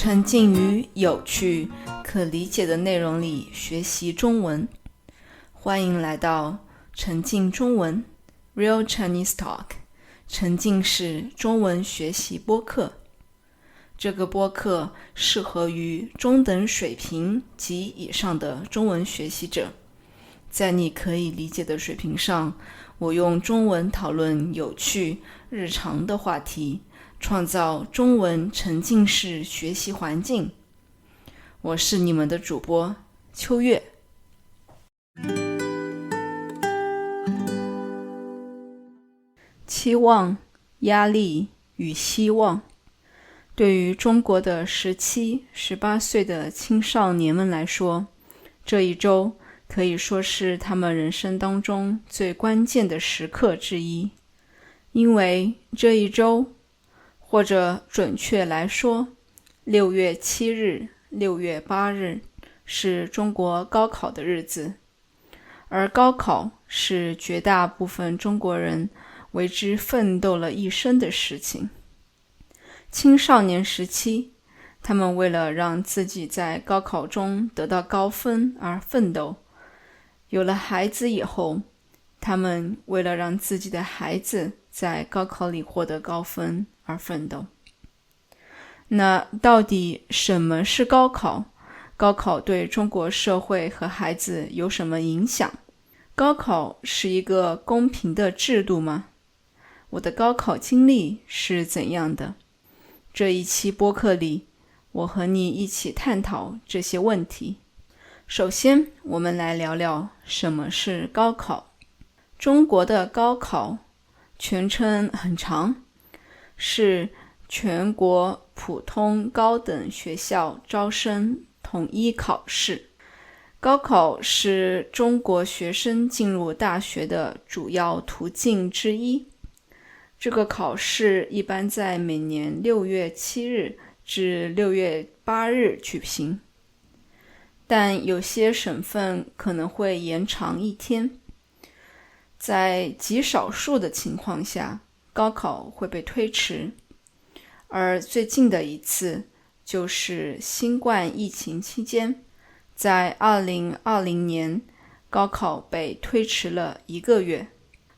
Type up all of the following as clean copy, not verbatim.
沉浸于有趣、可理解的内容里学习中文。欢迎来到沉浸中文 Real Chinese Talk 沉浸式中文学习播客。这个播客适合于中等水平及以上的中文学习者。在你可以理解的水平上，我用中文讨论有趣、日常的话题，创造中文沉浸式学习环境。我是你们的主播秋月。期望、压力与希望。对于中国的17、18岁的青少年们来说，这一周可以说是他们人生当中最关键的时刻之一，因为这一周，或者准确来说，6月7日、6月8日是中国高考的日子，而高考是绝大部分中国人为之奋斗了一生的事情。青少年时期，他们为了让自己在高考中得到高分而奋斗；有了孩子以后，他们为了让自己的孩子在高考里获得高分而奋斗。那到底什么是高考？高考对中国社会和孩子有什么影响？高考是一个公平的制度吗？我的高考经历是怎样的？这一期播客里，我和你一起探讨这些问题。首先，我们来聊聊什么是高考。中国的高考全称很长，是全国普通高等学校招生统一考试。高考是中国学生进入大学的主要途径之一。这个考试一般在每年6月7日至6月8日举行，但有些省份可能会延长一天。在极少数的情况下，高考会被推迟，而最近的一次就是新冠疫情期间，在2020年，高考被推迟了1个月。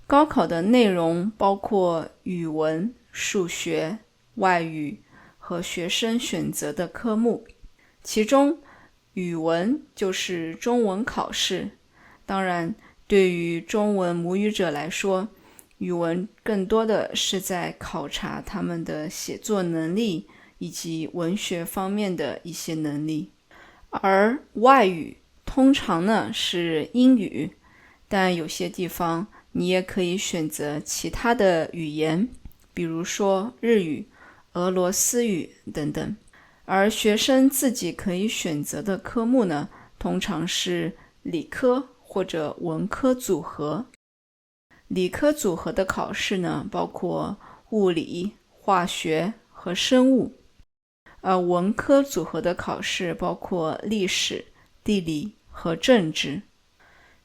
高考的内容包括语文、数学、外语和学生选择的科目，其中语文就是中文考试。当然，对于中文母语者来说，语文更多的是在考察他们的写作能力以及文学方面的一些能力。而外语通常呢是英语，但有些地方你也可以选择其他的语言，比如说日语、俄罗斯语等等。而学生自己可以选择的科目呢，通常是理科或者文科组合。理科组合的考试呢，包括物理、化学和生物。而文科组合的考试包括历史、地理和政治。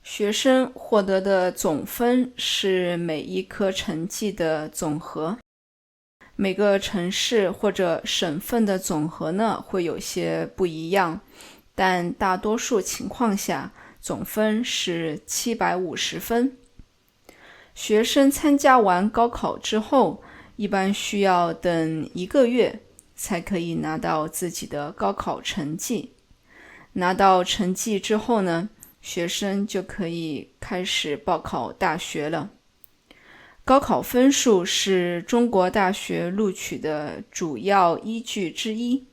学生获得的总分是每一科成绩的总和。每个城市或者省份的总和呢会有些不一样，但大多数情况下总分是750分。学生参加完高考之后，一般需要等1个月才可以拿到自己的高考成绩。拿到成绩之后呢，学生就可以开始报考大学了。高考分数是中国大学录取的主要依据之一。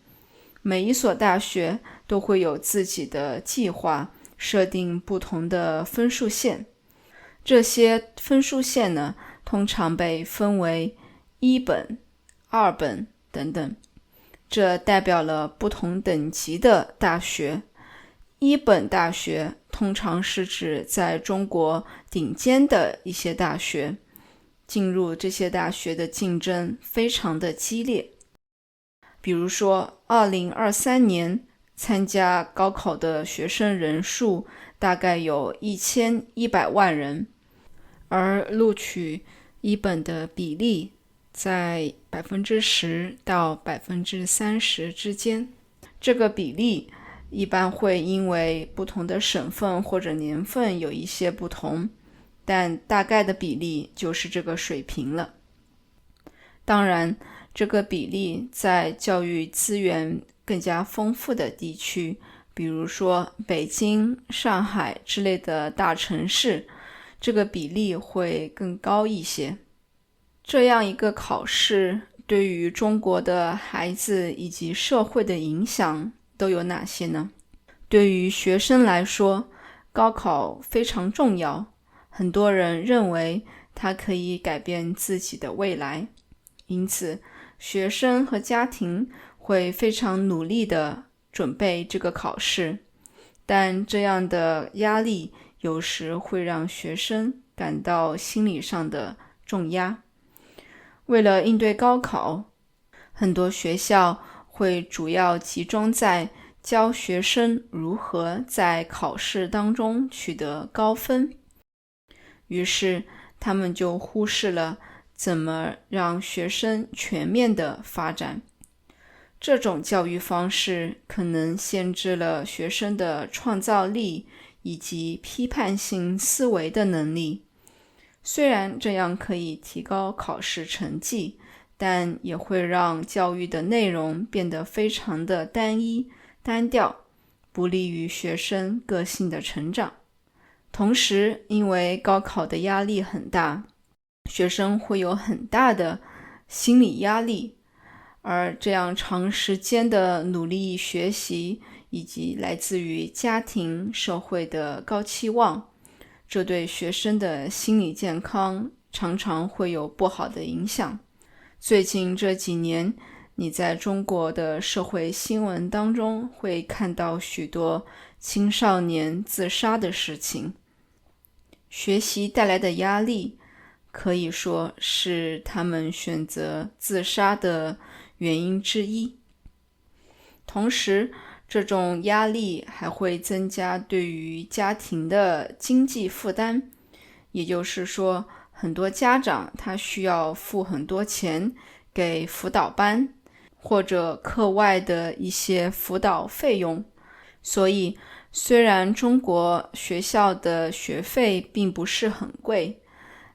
每一所大学都会有自己的计划，设定不同的分数线。这些分数线呢，通常被分为1本、2本等等，这代表了不同等级的大学。1本大学通常是指在中国顶尖的一些大学，进入这些大学的竞争非常的激烈。比如说2023年参加高考的学生人数大概有1100万人，而录取1本的比例在 10% 到 30% 之间。这个比例一般会因为不同的省份或者年份有一些不同，但大概的比例就是这个水平了。当然，这个比例在教育资源更加丰富的地区，比如说北京、上海之类的大城市，这个比例会更高一些。这样一个考试对于中国的孩子以及社会的影响都有哪些呢？对于学生来说，高考非常重要，很多人认为它可以改变自己的未来，因此学生和家庭会非常努力地准备这个考试，但这样的压力有时会让学生感到心理上的重压。为了应对高考，很多学校会主要集中在教学生如何在考试当中取得高分，于是他们就忽视了怎么让学生全面的发展。这种教育方式可能限制了学生的创造力以及批判性思维的能力。虽然这样可以提高考试成绩，但也会让教育的内容变得非常的单一、单调，不利于学生个性的成长。同时，因为高考的压力很大，学生会有很大的心理压力，而这样长时间的努力学习以及来自于家庭、社会的高期望，这对学生的心理健康常常会有不好的影响。最近这几年，你在中国的社会新闻当中会看到许多青少年自杀的事情。学习带来的压力可以说是他们选择自杀的原因之一。同时，这种压力还会增加对于家庭的经济负担，也就是说，很多家长他需要付很多钱给辅导班或者课外的一些辅导费用。所以，虽然中国学校的学费并不是很贵，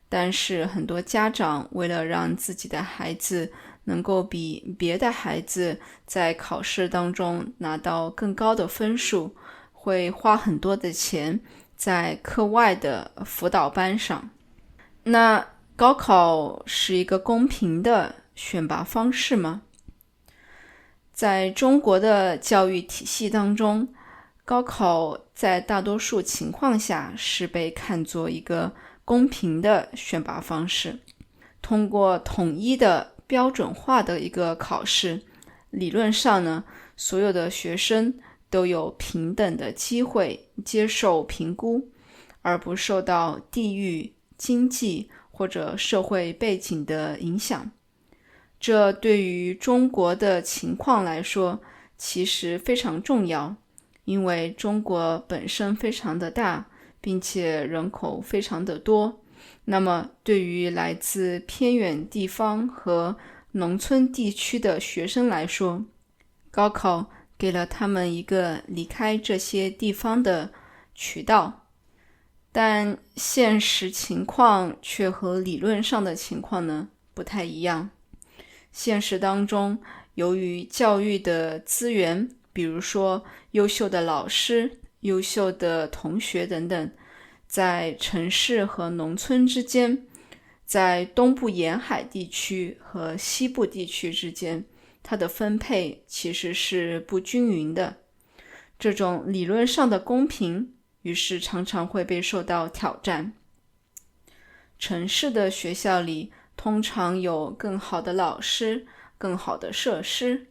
但是很多家长为了让自己的孩子能够比别的孩子在考试当中拿到更高的分数，会花很多的钱在课外的辅导班上。那高考是一个公平的选拔方式吗？在中国的教育体系当中，高考在大多数情况下是被看作一个公平的选拔方式。通过统一的标准化的一个考试，理论上呢，所有的学生都有平等的机会接受评估，而不受到地域、经济或者社会背景的影响。这对于中国的情况来说，其实非常重要，因为中国本身非常的大，并且人口非常的多。那么对于来自偏远地方和农村地区的学生来说，高考给了他们一个离开这些地方的渠道。但现实情况却和理论上的情况呢不太一样。现实当中，由于教育的资源，比如说优秀的老师、优秀的同学等等，在城市和农村之间，在东部沿海地区和西部地区之间，它的分配其实是不均匀的。这种理论上的公平，于是常常会被受到挑战。城市的学校里通常有更好的老师、更好的设施，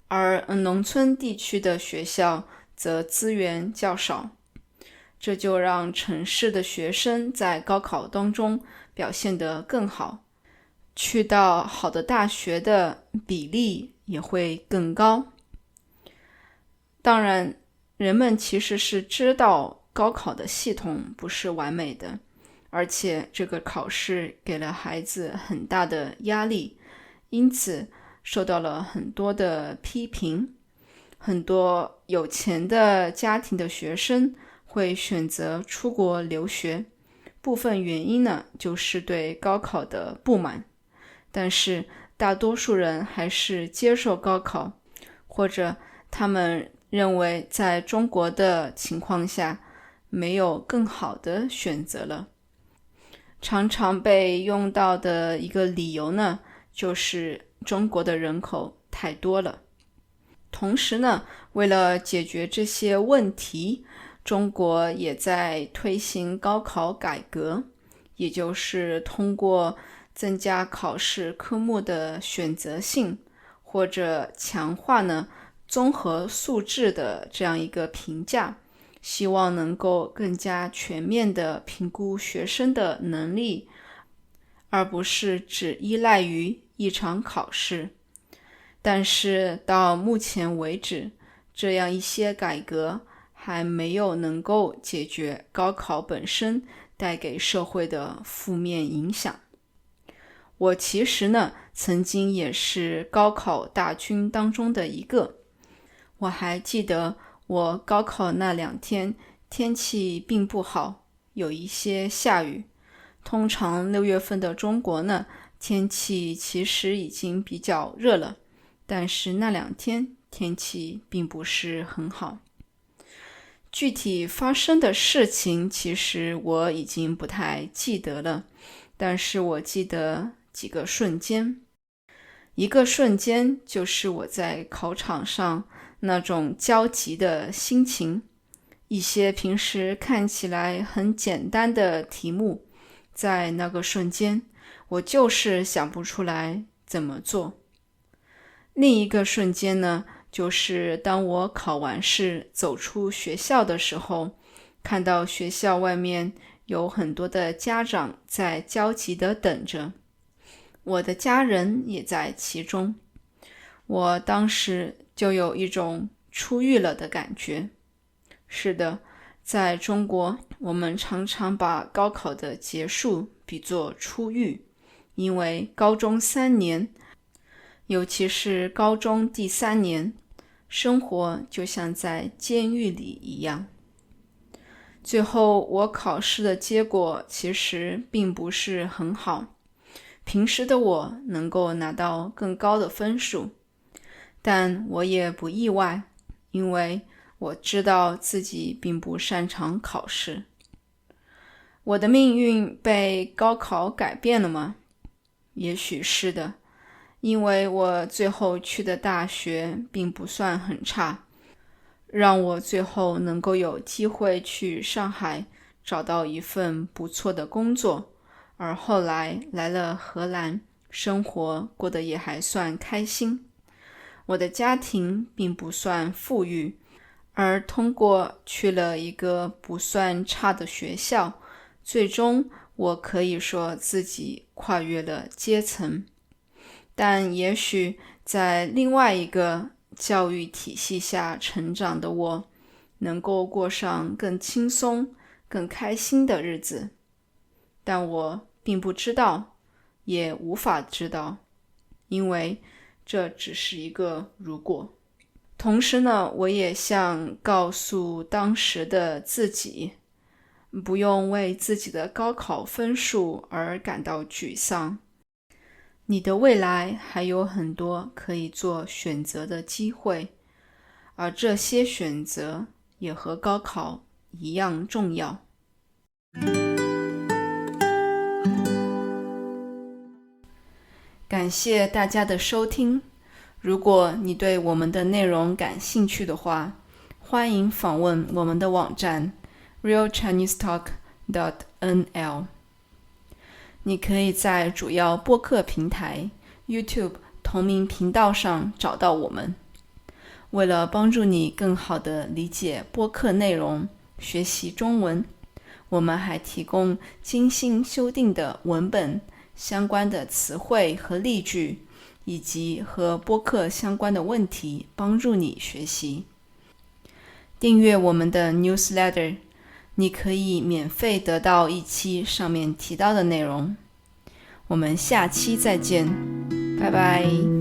而农村地区的学校则资源较少。这就让城市的学生在高考当中表现得更好，去到好的大学的比例也会更高。当然，人们其实是知道高考的系统不是完美的，而且这个考试给了孩子很大的压力，因此受到了很多的批评。很多有钱的家庭的学生会选择出国留学，部分原因呢，就是对高考的不满。但是大多数人还是接受高考，或者他们认为在中国的情况下没有更好的选择了。常常被用到的一个理由呢，就是中国的人口太多了。同时呢，为了解决这些问题，中国也在推行高考改革，也就是通过增加考试科目的选择性，或者强化综合素质的这样一个评价，希望能够更加全面地评估学生的能力，而不是只依赖于一场考试。但是到目前为止，这样一些改革还没有能够解决高考本身带给社会的负面影响。我其实曾经也是高考大军当中的一个。我还记得我高考那2天天气并不好，有一些下雨。通常6月份的中国天气其实已经比较热了，但是那2天天气并不是很好。具体发生的事情其实我已经不太记得了，但是我记得几个瞬间。一个瞬间就是我在考场上那种焦急的心情，一些平时看起来很简单的题目，在那个瞬间我就是想不出来怎么做。另一个瞬间呢，就是当我考完试走出学校的时候，看到学校外面有很多的家长在焦急地等着，我的家人也在其中。我当时就有一种出狱了的感觉。是的，在中国，我们常常把高考的结束比作出狱，因为高中3年，尤其是高中第3年，生活就像在监狱里一样。最后我考试的结果其实并不是很好，平时的我能够拿到更高的分数，但我也不意外，因为我知道自己并不擅长考试。我的命运被高考改变了吗？也许是的，因为我最后去的大学并不算很差，让我最后能够有机会去上海找到一份不错的工作，而后来来了荷兰，生活过得也还算开心。我的家庭并不算富裕，而通过去了一个不算差的学校，最终我可以说自己跨越了阶层。但也许在另外一个教育体系下成长的我，能够过上更轻松、更开心的日子。但我并不知道，也无法知道，因为这只是一个如果。同时我也想告诉当时的自己，不用为自己的高考分数而感到沮丧。你的未来还有很多可以做选择的机会，而这些选择也和高考一样重要。感谢大家的收听。如果你对我们的内容感兴趣的话，欢迎访问我们的网站 realchinesetalk.nl。 你可以在主要播客平台 YouTube 同名频道上找到我们。为了帮助你更好地理解播客内容，学习中文，我们还提供精心修订的文本、相关的词汇和例句，以及和播客相关的问题，帮助你学习。订阅我们的 newsletter，你可以免费得到一期上面提到的内容。我们下期再见，拜拜。